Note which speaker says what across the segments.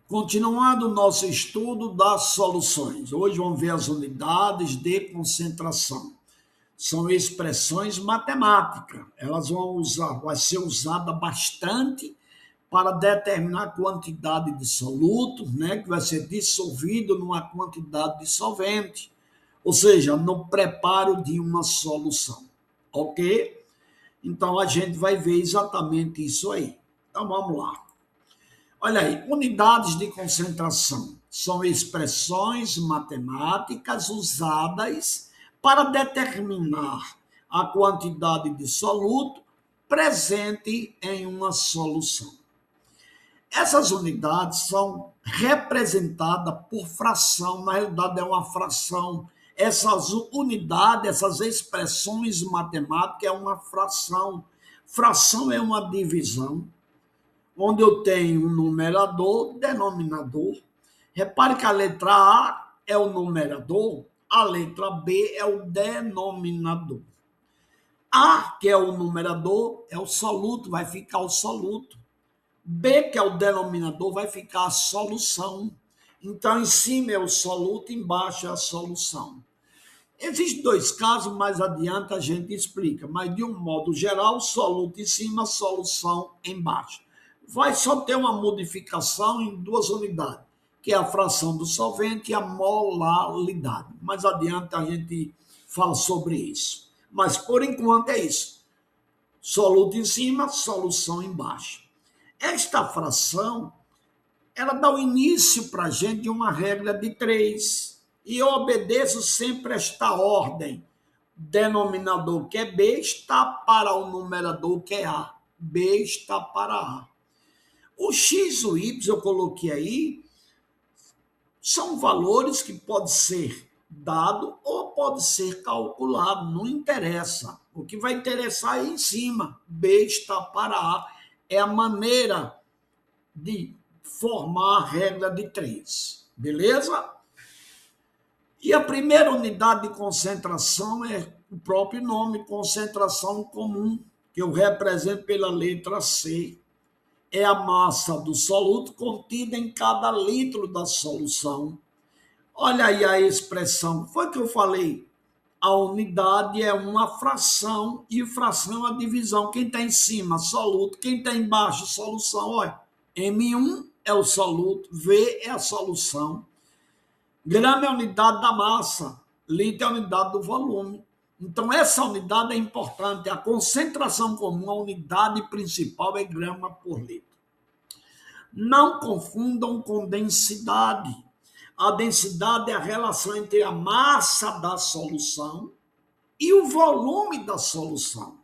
Speaker 1: Continuando o nosso estudo das soluções. Hoje vamos ver as unidades de concentração. São expressões matemáticas. Elas vai ser usada bastante para determinar a quantidade de soluto, né, que vai ser dissolvido numa quantidade de solvente, ou seja, no preparo de uma solução. Ok? Então a gente vai ver exatamente isso aí. Então vamos lá. Olha aí, unidades de concentração são expressões matemáticas usadas para determinar a quantidade de soluto presente em uma solução. Essas unidades são representadas por fração, na realidade é uma fração. Essas unidades, essas expressões matemáticas é uma fração. Fração é uma divisão onde eu tenho um numerador, denominador. Repare que a letra A é o numerador, a letra B é o denominador. A, que é o numerador, é o soluto, vai ficar o soluto. B, que é o denominador, vai ficar a solução. Então, em cima é o soluto, embaixo é a solução. Existem dois casos, mais adiante a gente explica, mas de um modo geral, soluto em cima, solução embaixo. Vai só ter uma modificação em duas unidades, que é a fração do solvente e a molaridade. Mais adiante a gente fala sobre isso. Mas por enquanto é isso. Soluto em cima, solução embaixo. Esta fração, ela dá o início para a gente de uma regra de 3. E eu obedeço sempre esta ordem. Denominador que é B está para o numerador que é A. B está para A. O X e o Y eu coloquei aí, são valores que podem ser dado ou pode ser calculado, não interessa. O que vai interessar é em cima. B está para A. É a maneira de formar a regra de 3. Beleza? E a primeira unidade de concentração é o próprio nome, concentração comum, que eu represento pela letra C. É a massa do soluto contida em cada litro da solução. Olha aí a expressão, foi que eu falei. A unidade é uma fração e fração é a divisão. Quem está em cima, soluto. Quem está embaixo, solução. Olha, M1 é o soluto, V é a solução. Grama é a unidade da massa, litro é a unidade do volume. Então, essa unidade é importante. A concentração comum, a unidade principal é grama por litro. Não confundam com densidade. A densidade é a relação entre a massa da solução e o volume da solução.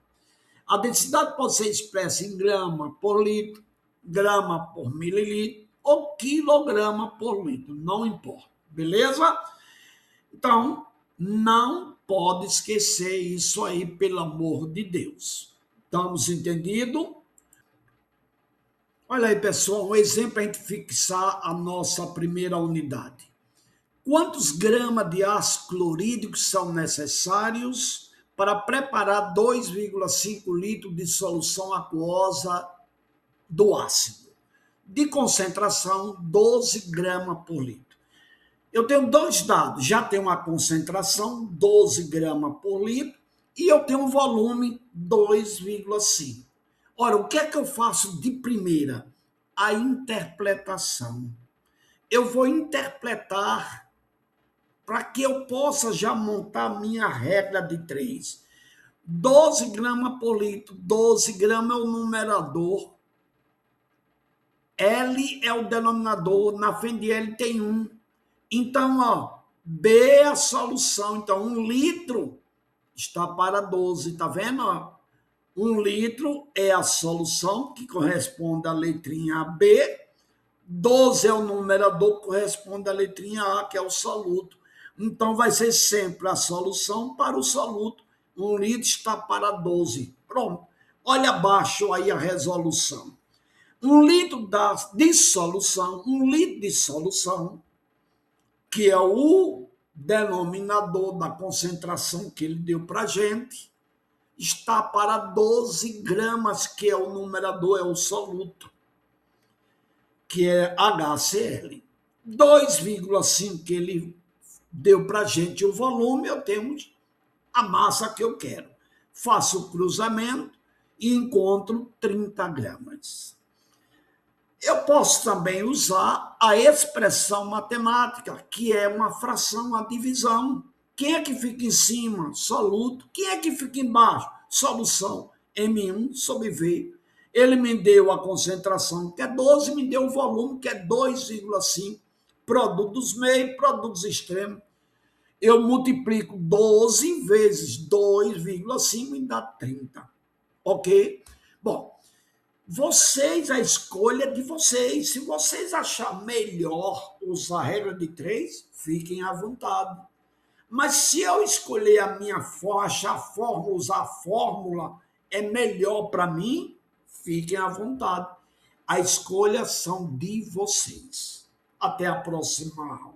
Speaker 1: A densidade pode ser expressa em grama por litro, grama por mililitro ou quilograma por litro, não importa, beleza? Então, não pode esquecer isso aí, pelo amor de Deus. Estamos entendidos? Olha aí, pessoal, um exemplo para a gente fixar a nossa primeira unidade. Quantos gramas de ácido clorídrico são necessários para preparar 2,5 litros de solução aquosa do ácido? De concentração, 12 gramas por litro. Eu tenho dois dados, já tenho a concentração, 12 gramas por litro, e eu tenho um volume, 2,5. Ora, o que é que eu faço de primeira? A interpretação. Eu vou interpretar para que eu possa já montar a minha regra de 3. 12 gramas por litro, 12 gramas é o numerador, L é o denominador, na frente de L tem 1. Então, ó, B é a solução, então 1 litro está para 12, tá vendo? Ó? 1 litro é a solução, que corresponde à letrinha B, 12 é o numerador, que corresponde à letrinha A, que é o soluto. Então, vai ser sempre a solução para o soluto. 1 litro está para 12. Pronto. Olha abaixo aí a resolução. 1 litro de solução, 1 litro de solução, que é o denominador da concentração que ele deu para a gente, está para 12 gramas, que é o numerador, é o soluto. que é HCl. 2,5 que ele deu para a gente o volume, eu tenho a massa que eu quero. Faço o cruzamento e encontro 30 gramas. Eu posso também usar a expressão matemática, que é uma fração, a divisão. Quem é que fica em cima? Soluto. Quem é que fica embaixo? Solução. M1 sobre V. Ele me deu a concentração, que é 12, me deu o volume, que é 2,5. Produtos meios, produtos extremos. Eu multiplico 12 vezes 2,5 e dá 30. Ok? Bom, a escolha é de vocês. Se vocês acharem melhor usar a regra de 3, fiquem à vontade. Mas se eu escolher a minha forma, achar a fórmula, usar a fórmula é melhor para mim, fiquem à vontade. A escolha são de vocês. Até a próxima aula.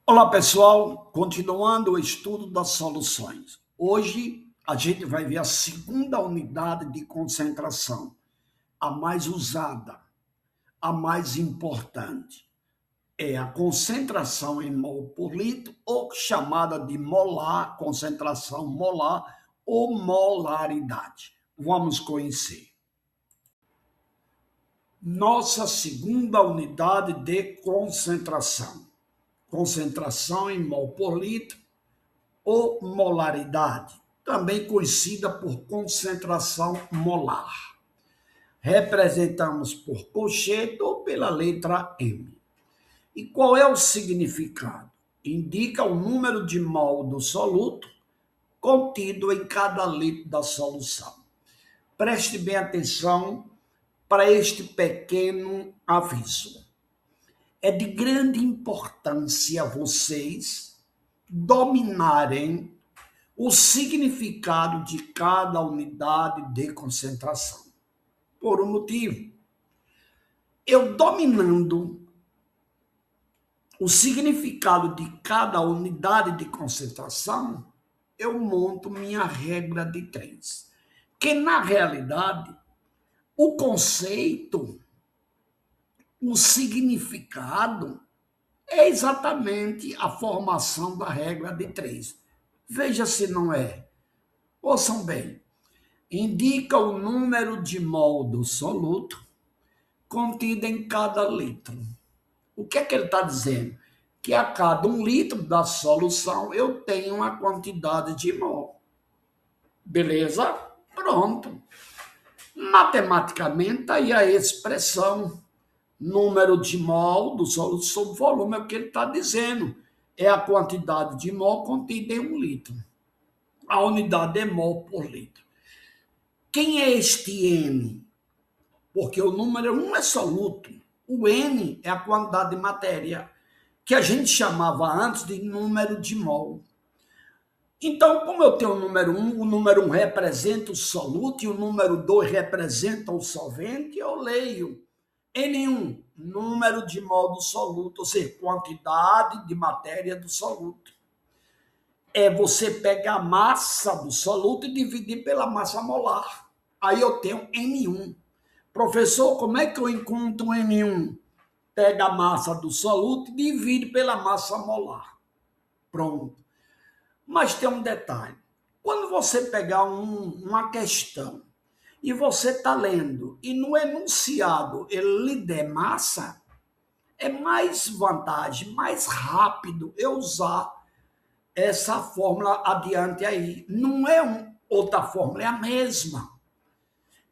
Speaker 1: Olá, pessoal. Continuando o estudo das soluções. Hoje a gente vai ver a segunda unidade de concentração, a mais usada, a mais importante. É a concentração em mol por litro, ou chamada de molar, concentração molar ou molaridade. Vamos conhecer. Nossa segunda unidade de concentração. Concentração em mol por litro ou molaridade, também conhecida por concentração molar. Representamos por colchete ou pela letra M. E qual é o significado? Indica o número de mol do soluto contido em cada litro da solução. Preste bem atenção para este pequeno aviso. É de grande importância vocês dominarem o significado de cada unidade de concentração. Por um motivo. Eu dominando o significado de cada unidade de concentração, eu monto minha regra de 3. Que, na realidade, o conceito, o significado, é exatamente a formação da regra de 3. Veja se não é. Ouçam bem. Indica o número de mol do soluto contido em cada litro. O que é que ele está dizendo? Que a cada 1 litro da solução eu tenho uma quantidade de mol. Beleza? Pronto. Matematicamente, aí a expressão número de mol do soluto sobre volume é o que ele está dizendo. É a quantidade de mol contida em 1 litro. A unidade é mol por litro. Quem é este N? Porque o número 1 é soluto. O N é a quantidade de matéria, que a gente chamava antes de número de mol. Então, como eu tenho o número 1, o número 1 representa o soluto e o número 2 representa o solvente, eu leio N1, número de mol do soluto, ou seja, quantidade de matéria do soluto. É você pegar a massa do soluto e dividir pela massa molar. Aí eu tenho N1. Professor, como é que eu encontro N1? Pega a massa do soluto e divide pela massa molar. Pronto. Mas tem um detalhe. Quando você pegar uma questão e você está lendo e no enunciado ele lhe der massa, é mais vantagem, mais rápido eu usar essa fórmula adiante aí. Não é outra fórmula, é a mesma.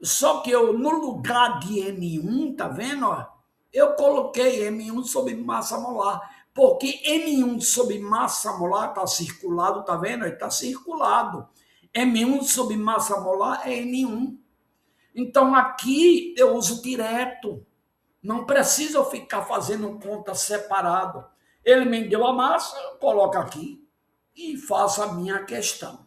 Speaker 1: Só que eu, no lugar de M1, tá vendo? Ó, eu coloquei M1 sobre massa molar, porque M1 sobre massa molar está circulado, tá vendo? Está circulado. M1 sobre massa molar é N1. Então aqui eu uso direto. Não precisa eu ficar fazendo conta separado. Ele me deu a massa, eu coloco aqui e faço a minha questão.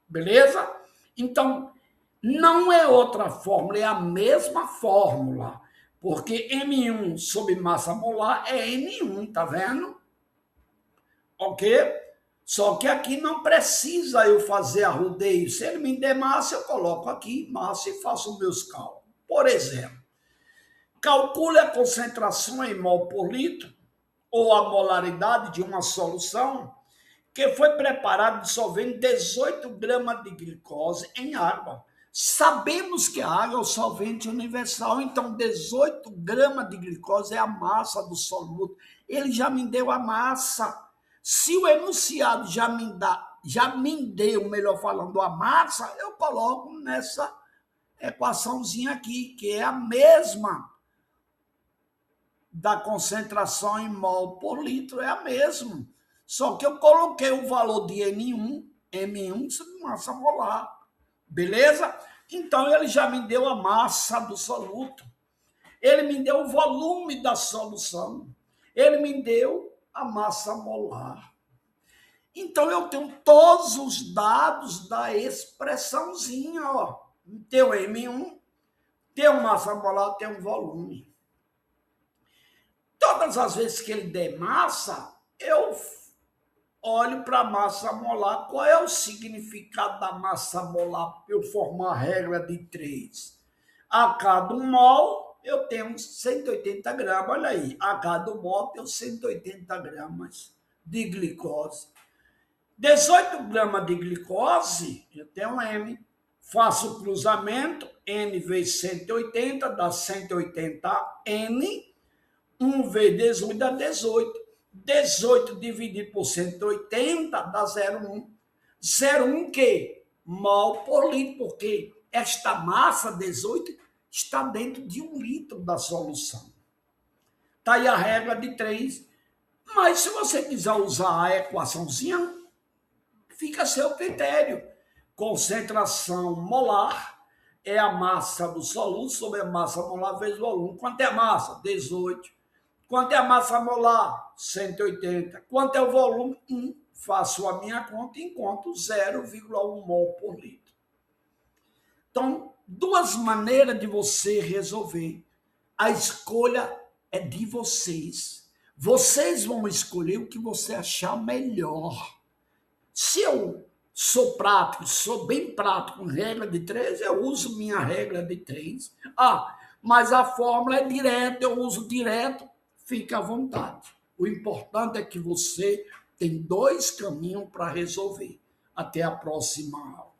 Speaker 1: Beleza? Então, não é outra fórmula, é a mesma fórmula. Porque M1 sobre massa molar é N1, tá vendo? Ok? Só que aqui não precisa eu fazer arrudeio. Se ele me der massa, eu coloco aqui massa e faço os meus cálculos. Por exemplo, Calcule a concentração em mol por litro ou a molaridade de uma solução que foi preparada dissolvendo 18 gramas de glicose em água. Sabemos que a água é o solvente universal, então 18 gramas de glicose é a massa do soluto. Ele já me deu a massa. Se o enunciado já me deu, melhor falando, a massa, eu coloco nessa equaçãozinha aqui, que é a mesma da concentração em mol por litro, é a mesma. Só que eu coloquei o valor de M1 sobre massa molar. Beleza? Então, ele já me deu a massa do soluto. Ele me deu o volume da solução. Ele me deu a massa molar. Então, eu tenho todos os dados da expressãozinha. Ó. Tem o M1, tem a massa molar, tem o volume. Todas as vezes que ele der massa, eu olho para a massa molar. Qual é o significado da massa molar para eu formar a regra de 3? A cada 1 mol, eu tenho 180 gramas. Olha aí, a cada 1 mol, eu tenho 180 gramas de glicose. 18 gramas de glicose, eu tenho M. Faço o cruzamento, N vezes 180, dá 180N. 1 vezes 18 dá 18. 18 dividido por 180 dá 0,1. 0,1 que? Mol por litro, porque esta massa 18 está dentro de 1 litro da solução. Está aí a regra de 3. Mas se você quiser usar a equaçãozinha, fica a seu critério. Concentração molar é a massa do soluto sobre a massa molar vezes volume. Quanto é a massa? 18. Quanto é a massa molar? 180. Quanto é o volume? 1. Faço a minha conta e encontro 0,1 mol por litro. Então, 2 maneiras de você resolver. A escolha é de vocês. Vocês vão escolher o que você achar melhor. Se eu sou prático, sou bem prático com regra de 3, eu uso minha regra de 3. Mas a fórmula é direta, eu uso direto. Fique à vontade. O importante é que você tem 2 caminhos para resolver. Até a próxima aula.